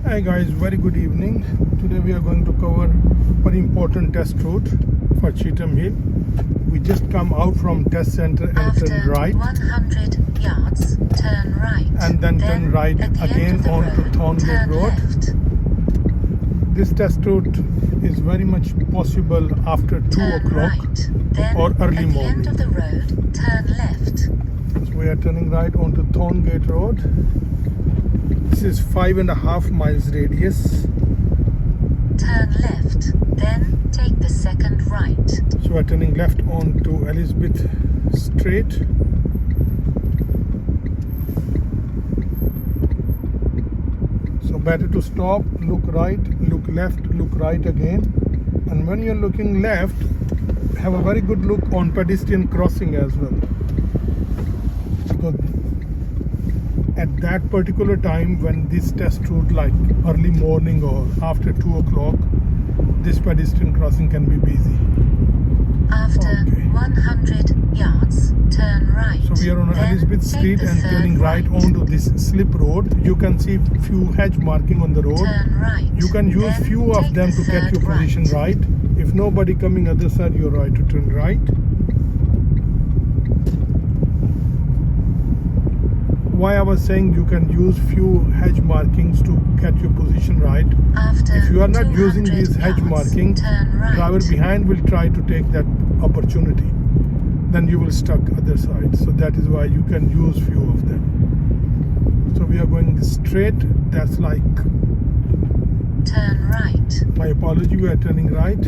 Hi guys, very good evening. Today we are going to cover very important test route for Cheetham Hill. We just come out from test center and turn right. 100 yards, turn right. And then turn right again onto Thorngate Road. Left. This test route is very much possible after 2 o'clock right. Then or early at morning. the end of the road, turn left. So we are turning right onto Thorngate Road. This is 5.5 miles radius. Turn left, then take the second right. So we are turning left onto Elizabeth Street. So better to stop, look right, look left, look right again. And when you're looking left, have a very good look on pedestrian crossing as well. Because at that particular time when this test route, like early morning or after 2 o'clock, this pedestrian crossing can be busy. After 100 yards, turn right. So we are on Then Elizabeth take Street the and third turning right onto this slip road. You can see few hedge marking on the road. Turn right. You can use Then few of take them the to get your third position right. If nobody coming other side, you're right to turn right. Why I was saying you can use few hedge markings to get your position right. After If you are not using 200 these hedge yards, markings, turn right. driver behind will try to take that opportunity. Then you will stuck other side. So that is why you can use few of them. So we are going straight. That's like, turn right. my apology, we are turning right.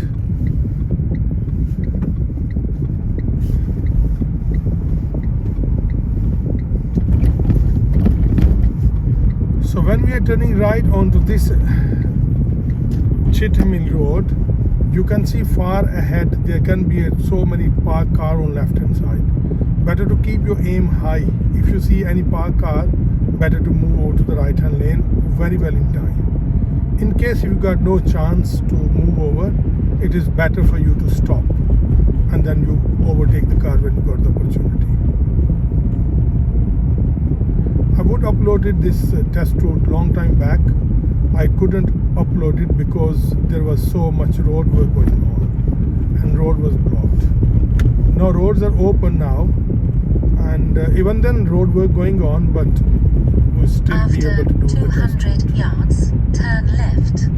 So when we are turning right onto this Cheetham Hill Road, you can see far ahead there can be so many parked car on left hand side. Better to keep your aim high. If you see any parked car, better to move over to the right hand lane very well in time. In case you got no chance to move over, it is better for you to stop and then you overtake the car when you got the opportunity. I would uploaded this test route long time back. I couldn't upload it because there was so much road work going on and road was blocked. Now roads are open now, and even then road work going on, but we'll still be able to do the test. 200 yards, turn left.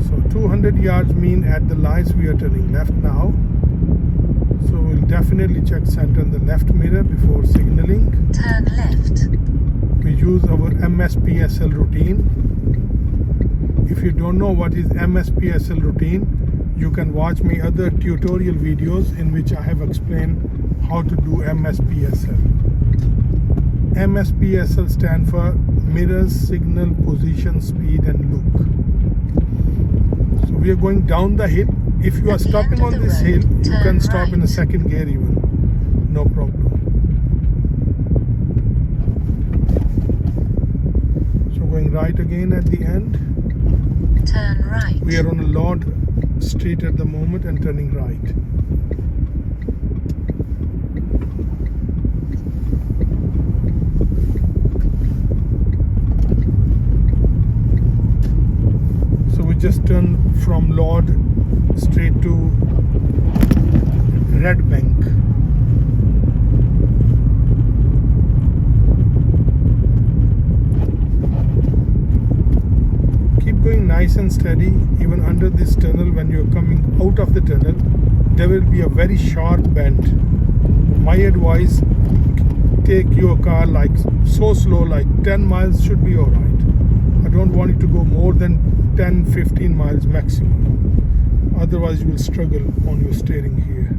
So 200 yards mean at the lights we are turning left now. So we'll definitely check center and the left mirror before signaling. Turn left. We use our MSPSL routine. If you don't know what is MSPSL routine, you can watch my other tutorial videos in which I have explained how to do MSPSL. MSPSL stand for mirrors, signal, position, speed and look. So we are going down the hill. If you are stopping on this hill, you can stop in a second gear even. No problem. So going right again at the end. Turn right. We are on a Lord Street at the moment and turning right. So we just turned from Lord Street to Red Bank. Going nice and steady. Even under this tunnel, when you're coming out of the tunnel, there will be a very sharp bend. My advice, take your car like so slow, like 10 miles should be alright. I don't want it to go more than 10-15 miles maximum, otherwise you will struggle on your steering here.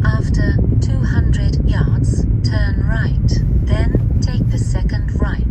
After 200 yards, turn right. Then take the second right.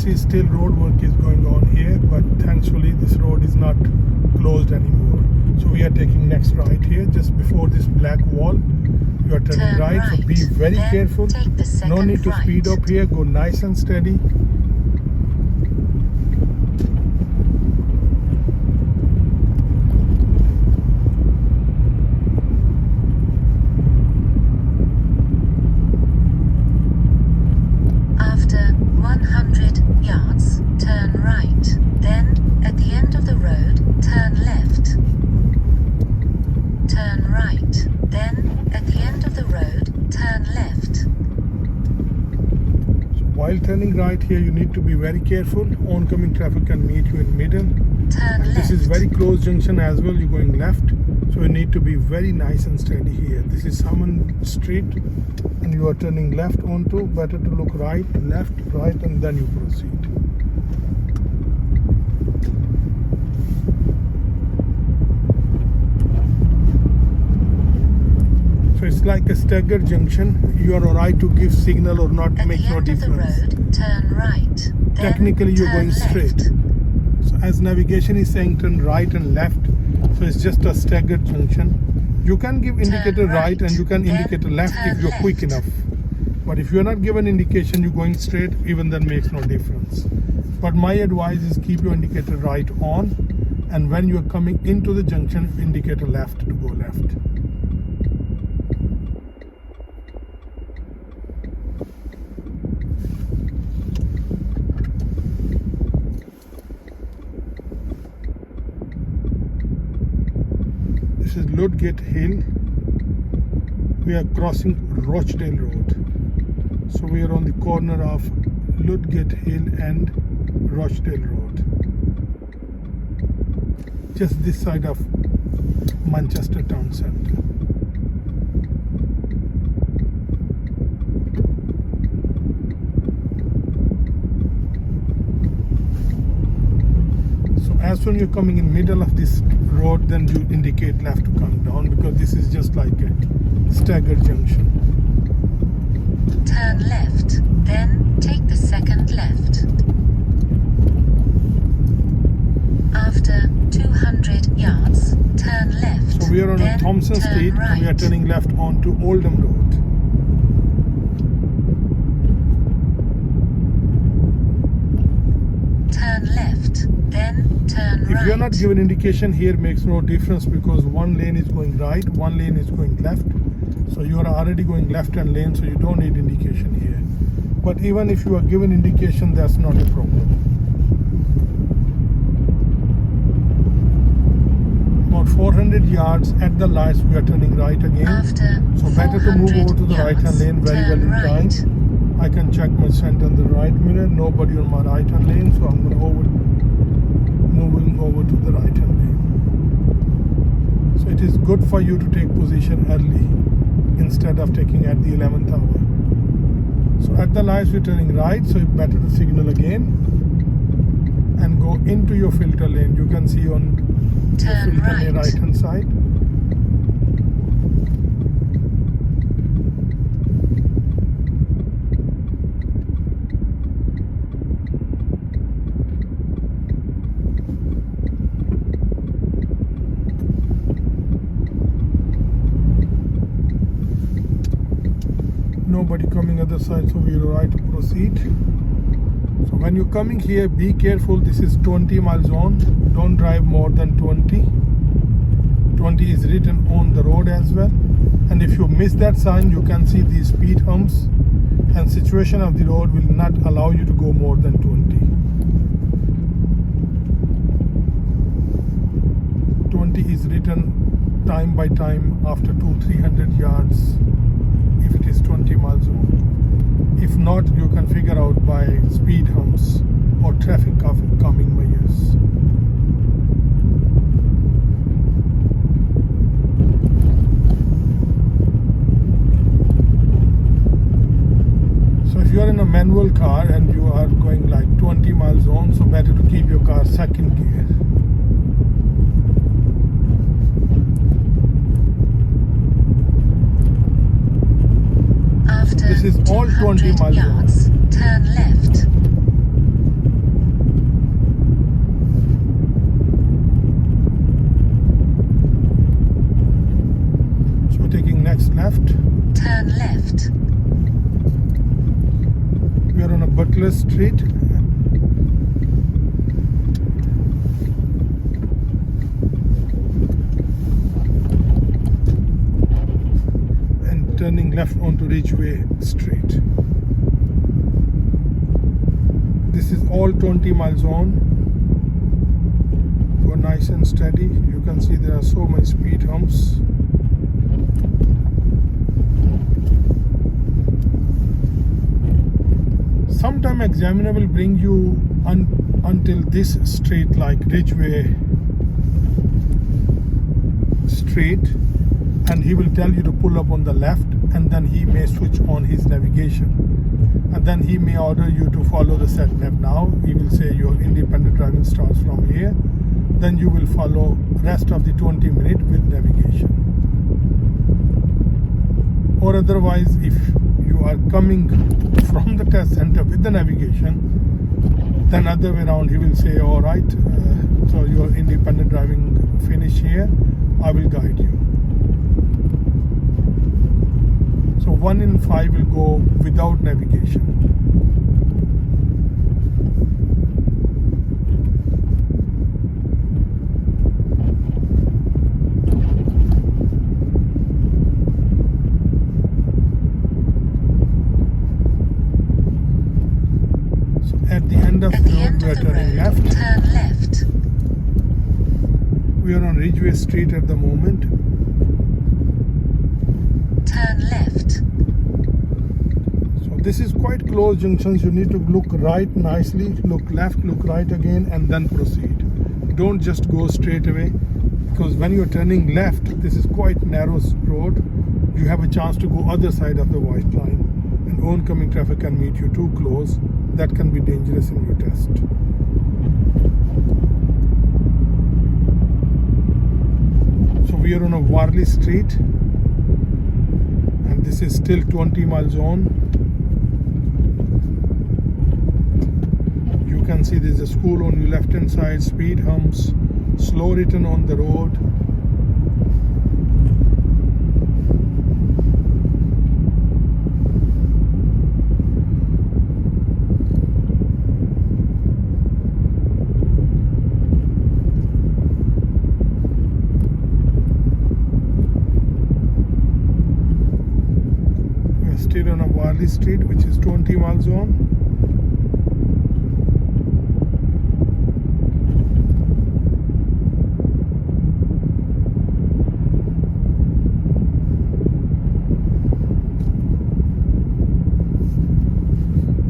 see still road work is going on here, but thankfully this road is not closed anymore. So we are taking next right here, just before this black wall. You are turning Turn right, so be right, very then careful. take the No second need to speed right. up here, go nice and steady. After 100 yards, turn right. Then, at the end of the road, turn left. Turn right. Then, at the end of the road, turn left. So while turning right here, you need to be very careful. Oncoming traffic can meet you in middle. Turn And this left. is very close junction as well. You're going left, so you need to be very nice and steady here. This is Salmon Street, and you are turning left onto. Better to look right, left, right, and then you proceed. So it's like a staggered junction. You are alright to give signal or not, At makes the no end of the difference. road, turn right. Then Technically you're turn going straight. left. So as navigation is saying turn right and left, so it's just a staggered junction. You can give indicator right and you can then indicate left if turn you're quick left. enough. But if you're not given indication, you're going straight, even then makes no difference. But my advice is keep your indicator right on, and when you're coming into the junction, indicator left to go left. This is Ludgate Hill. We are crossing Rochdale Road. So we are on the corner of Ludgate Hill and Rochdale Road. Just this side of Manchester Town Centre. So as soon you're coming in middle of this road, then you indicate left to come down, because this is just like a staggered junction. Turn left. Then take the second left. After 200 yards, turn left. So we are on a then Thompson turn Street and we are right. turning left onto Oldham Road. Turn left. Then turn If right. you are not given indication here, makes no difference, because one lane is going right, one lane is going left. So you are already going left hand lane, so you don't need indication here. But even if you are given indication, that's not a problem. About 400 yards at the lights, we are turning right again. After So better to move over to the right hand yards, lane very well turn in time. right. I can check my center on the right mirror, nobody on my right hand lane, so I'm going to moving over to the right hand lane. So it is good for you to take position early instead of taking at the 11th hour. So at the lights we're turning right, so it's better to signal again and go into your filter lane. You can see on your Turn filter lane right. right hand side. Nobody coming other side, so we're right to proceed. So when you're coming here, be careful. This is 20 mile zone. Don't drive more than 20. 20 is written on the road as well. And if you miss that sign, you can see these speed humps, and situation of the road will not allow you to go more than 20. 20 is written time by time after 200-300 yards if it is 20 mile zone. If not, you can figure out by speed humps or traffic calming measures. So if you are in a manual car and you are going like 20 mile zone, so better to keep your car second gear. After This is all 20 200 miles yards, turn left. left. Turn left. We are on a Butler Street. And turning left onto Ridgeway Street. This is all 20 miles on. Go nice and steady. You can see there are so many speed humps. Sometime examiner will bring you until this street, like Ridgeway Street, and he will tell you to pull up on the left, and then he may switch on his navigation, and then he may order you to follow the set nav. Now he will say your independent driving starts from here, then you will follow rest of the 20 minutes with navigation. Or otherwise, if you are coming from the test center with the navigation, then other way around he will say, all right, so your independent driving finish here, I will guide you. So 1 in 5 will go without navigation. At the end of the road, we are turning left. Turn left. We are on Ridgeway Street at the moment. Turn left. So this is quite close junctions. You need to look right nicely, look left, look right again, and then proceed. Don't just go straight away, because when you are turning left, this is quite narrow road. You have a chance to go other side of the white line, and oncoming traffic can meet you too close. That can be dangerous in your test. So we are on a Warley Street, and this is still 20 miles on. You can see there's a school on your left hand side, speed humps, slow return on the road. Still on a Warley Street, which is 20 miles on.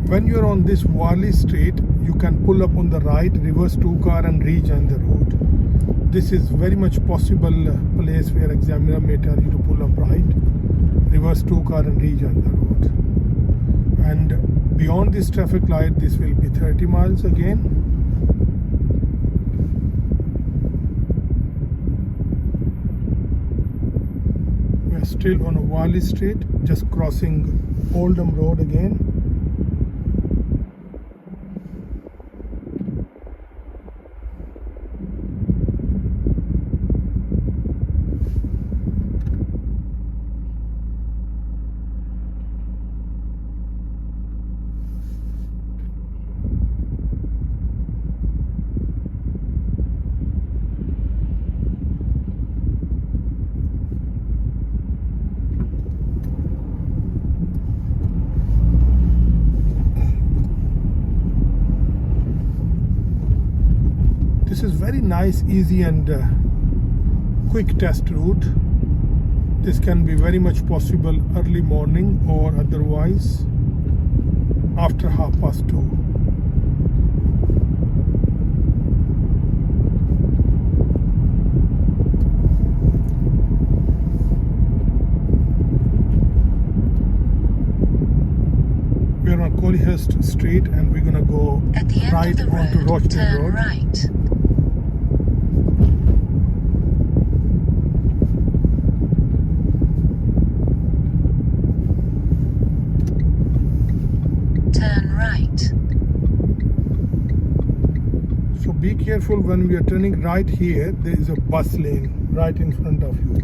When you're on this Warley Street, you can pull up on the right, reverse 2-car and rejoin the road. This is very much possible place where examiner may tell you to pull up right, reverse 2-car and rejoin the road. And beyond this traffic light, this will be 30 miles again. We are still on a Warley Street, just crossing Oldham Road again. This is very nice, easy and quick test route. This can be very much possible early morning or otherwise after 2:30. We're on Collyhurst Street and we're gonna go At the end right of the onto road, Rochdale turn Road. right. Turn right. So be careful when we are turning right here. There is a bus lane right in front of you.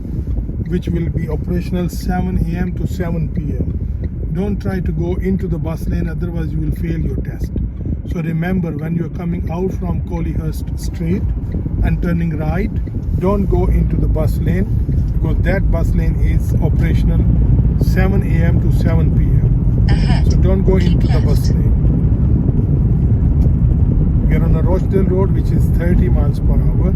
which will be operational 7 a.m. to 7 p.m. Don't try to go into the bus lane, otherwise you will fail your test. So remember, when you're coming out from Collyhurst Street and turning right, don't go into the bus lane, because that bus lane is operational 7 a.m. to 7 p.m. Ahead. So don't go Keep into the bus left. lane. We are on a Rochdale Road, which is 30 miles per hour.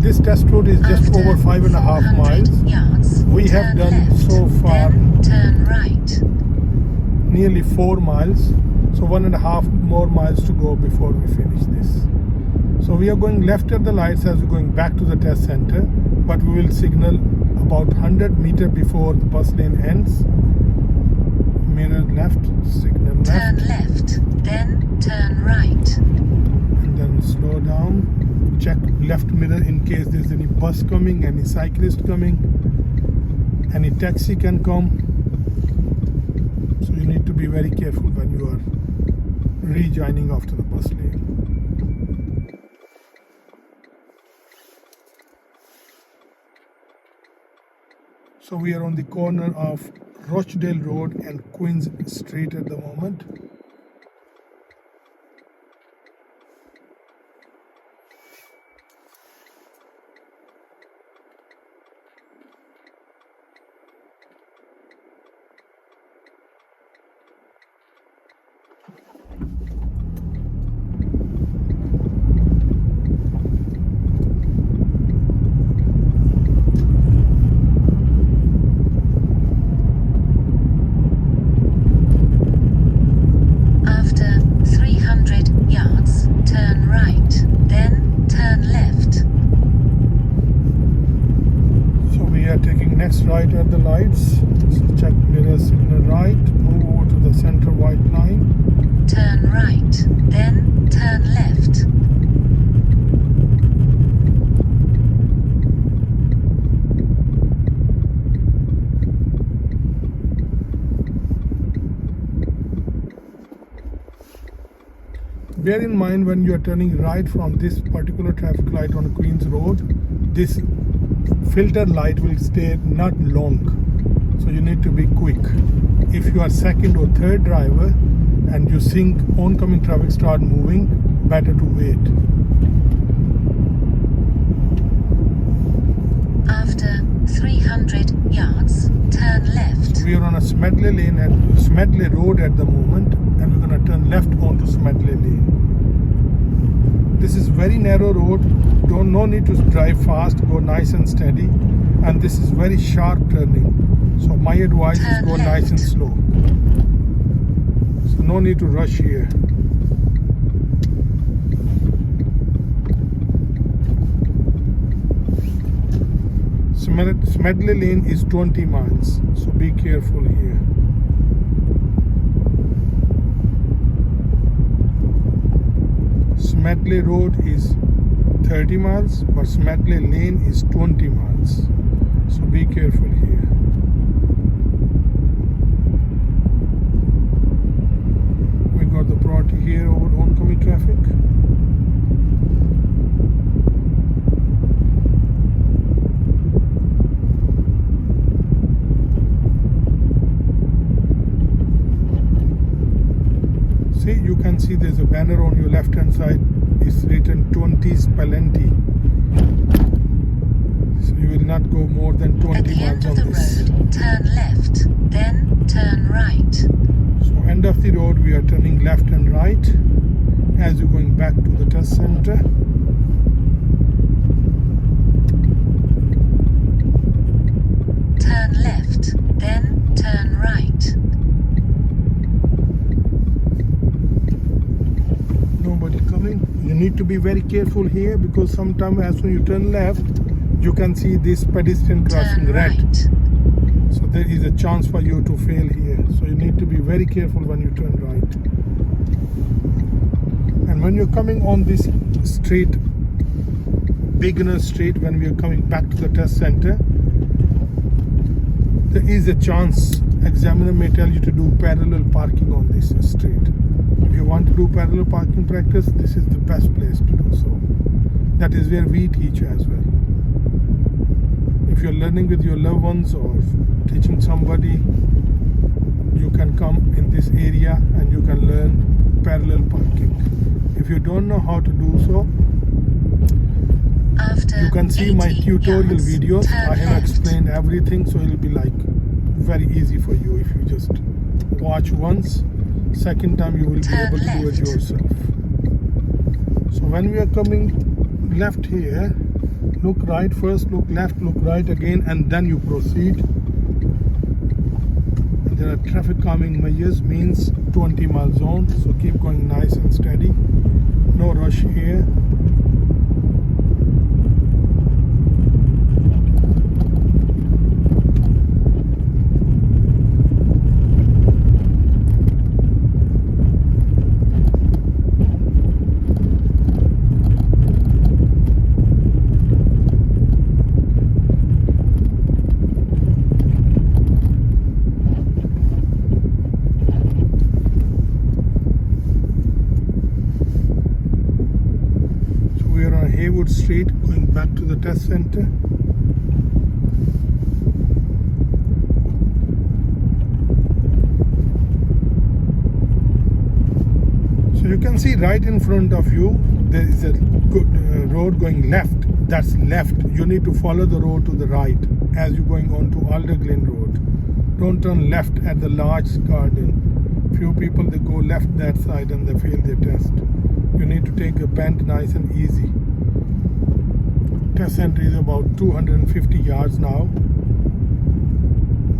This test route is just After over 5.5 miles. 400 yards, We have turn done left, so far then turn right. nearly 4 miles, so 1.5 more miles to go before we finish this. So we are going left at the lights as we're going back to the test center, but we will signal about 100 meters before the bus lane ends. Mirror left, signal left, Turn left, then turn right. and then slow down. Check left mirror in case there's any bus coming, any cyclist coming, any taxi can come. So you need to be very careful when you are rejoining after the bus lane. So we are on the corner of Rochdale Road and Queen's Street at the moment. After 300 yards, turn right, then turn left. So we are taking next right at the lights. So check mirror, signal right, move over to the center white line. Turn right, then turn left. Bear in mind, when you are turning right from this particular traffic light on Queen's Road, this filter light will stay not long. So you need to be quick. If you are second or third driver and you think oncoming traffic start moving, better to wait. After 300 yards, turn left. We are on a Smedley lane at Smedley Road at the moment, and we're going to turn left onto Smedley Lane. This is very narrow road. No need to drive fast. Go nice and steady. And this is very sharp turning. So my advice is Turn go nice and left. slow. So no need to rush here. Smedley Lane is 20 miles. So be careful here. Smedley Road is 30 miles, but Smedley Lane is 20 miles. So be careful here. We got the priority here over oncoming traffic. See, you can see there's a banner on your left hand side. It's written 20s Palenti. So you will not go more than At 20 the miles end on of the this. road, turn left, then turn right. So end of the road, we are turning left and right as you're going back to the test center. Turn left, then turn right. Nobody coming. You need to be very careful here, because sometimes as soon you turn left, you can see this pedestrian crossing Turn red. right. So there is a chance for you to fail here. So you need to be very careful when you turn right. And when you're coming on this street, beginner street, when we are coming back to the test center, there is a chance examiner may tell you to do parallel parking on this street. If you want to do parallel parking practice, this is the best place to do so. That is where we teach as well. If you're learning with your loved ones or teaching somebody, you can come in this area and you can learn parallel parking. If you don't know how to do so, After you can see my 80 tutorial yards, videos. turn I have left. explained everything, so it'll be like very easy for you if you just watch once. Second time you will be Turn able to do it left. yourself. So when we are coming left here, look right first, look left, look right again, and then you proceed. There are traffic calming measures, means 20-mile zone, so keep going nice and steady. No rush here. We are on Haywood Street going back to the test center. So you can see right in front of you there is a good road going left. That's left. You need to follow the road to the right as you're going on to Alder Glen Road. Don't turn left at the large garden. Few people they go left that side and they fail their test. You need to take a bend nice and easy. Test center is about 250 yards now.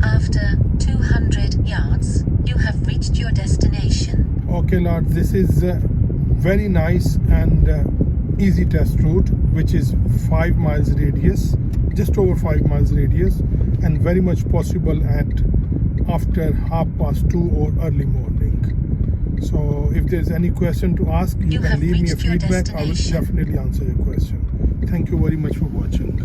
After 200 yards, you have reached your destination. Okay, Lord, this is very nice and easy test route, which is 5 miles radius, just over 5 miles radius, and very much possible at after 2:30 or early morning. So if there's any question to ask, you You can have leave me a reached your feedback. I will destination. definitely answer your question. Thank you very much for watching.